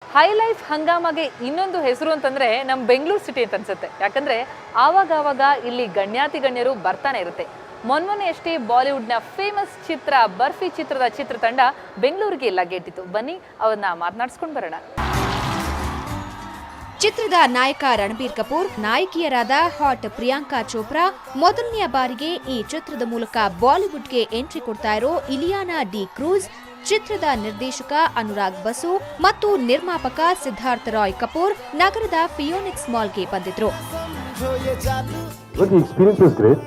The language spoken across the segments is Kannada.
ಹೈ ಲೈಫ್ ಹಂಗಾಮಗೆ ಇನ್ನೊಂದು ಹೆಸರು ಅಂತಂದ್ರೆ ನಮ್ಮ ಬೆಂಗಳೂರು ಸಿಟಿ ಅಂತ ಅನ್ಸುತ್ತೆ. ಯಾಕಂದ್ರೆ ಆವಾಗ ಇಲ್ಲಿ ಗಣ್ಯಾತಿ ಗಣ್ಯರು ಬರ್ತಾನೆ ಇರುತ್ತೆ. ಮೊನ್ನೆಯಷ್ಟೇ ಬಾಲಿವುಡ್ನ ಫೇಮಸ್ ಚಿತ್ರ ಬರ್ಫಿ ಚಿತ್ರದ ಚಿತ್ರತಂಡ ಬೆಂಗಳೂರಿಗೆ ಲಗ್ಗೆಟ್ಟಿತ್ತು. ಬನ್ನಿ ಅವನ್ನ ಮಾತನಾಡಿಸ್ಕೊಂಡು ಬರೋಣ. ಚಿತ್ರದ ನಾಯಕ ರಣಬೀರ್ ಕಪೂರ್, ನಾಯಕಿಯರಾದ ಹಾಟ್ ಪ್ರಿಯಾಂಕಾ ಚೋಪ್ರಾ, ಮೊದಲನೆಯ ಬಾರಿಗೆ ಈ ಚಿತ್ರದ ಮೂಲಕ ಬಾಲಿವುಡ್ಗೆ ಎಂಟ್ರಿ ಕೊಡ್ತಾ ಇರೋ ಇಲಿಯಾನಾ ಡಿ ಕ್ರೂಸ್, ಚಿತ್ರದ ನಿರ್ದೇಶಕ ಅನುರಾಗ್ ಬಸು ಮತ್ತು ನಿರ್ಮಾಪಕ ಸಿದ್ಧಾರ್ಥ್ ರಾಯ್ ಕಪೂರ್ ನಗರದ ಫಿಯೋನಿಕ್ಸ್ ಮಾಲ್ಗೆ ಬಂದಿದ್ರು. Well, the experience was great.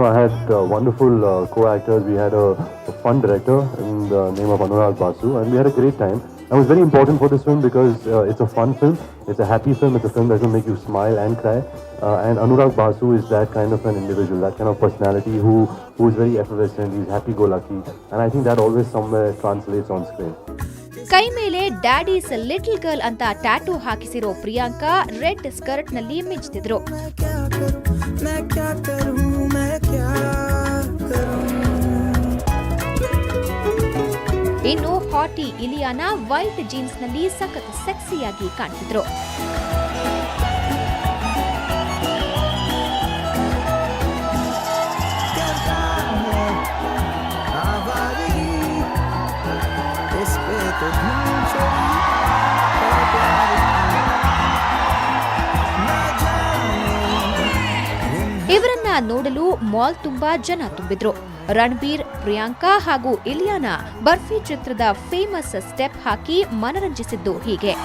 I had wonderful co-actors. We had a fun director in the name of Anurag Basu, and we had a great time. It was very important for this film because it's a fun film, it's a happy film, it's a film that will make you smile and cry. And Anurag Basu is that kind of an individual, that kind of personality who is very effervescent, he's happy-go-lucky, and I think that always somewhere translates on screen. ಕೈ ಮೇಲೆ ಡ್ಯಾಡೀಸ್ ಲಿಟಲ್ ಗರ್ಲ್ ಅಂತ ಟ್ಯಾಟೂ ಹಾಕಿಸಿರೋ ಪ್ರಿಯಾಂಕಾ ರೆಡ್ ಸ್ಕರ್ಟ್ ನಲ್ಲಿ ಮಿಂಚ್ತಿದ್ರು. ಇನ್ನು ಹಾಟಿ ಇಲಿಯಾನಾ ವೈಟ್ ಜೀನ್ಸ್ ನಲ್ಲಿ ಸಖತ್ ಸೆಕ್ಸಿಯಾಗಿ ಕಾಣ್ತಿದ್ರು. ಇವರನ್ನ ನೋಡಲು ಮಾಲ್ ತುಂಬಾ ಜನ ತುಂಬಿದ್ರು. ರಣಬೀರ್, ಪ್ರಿಯಾಂಕಾ ಹಾಗೂ ಇಲಿಯಾನಾ ಬರ್ಫಿ ಚಿತ್ರದ ಫೇಮಸ್ ಸ್ಟೆಪ್ ಹಾಕಿ ಮನರಂಜಿಸಿದ್ದು ಹೀಗೆ.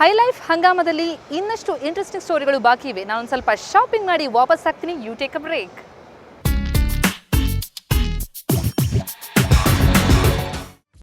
ಹೈ ಲೈಫ್ ಹಂಗಾಮದಲ್ಲಿ ಇನ್ನಷ್ಟು ಇಂಟ್ರೆಸ್ಟಿಂಗ್ ಸ್ಟೋರಿಗಳು ಬಾಕಿ ಇವೆ. ನಾನೊಂದು ಸ್ವಲ್ಪ ಶಾಪಿಂಗ್ ಮಾಡಿ ವಾಪಸ್ ಆಗ್ತೀನಿ. You take a break.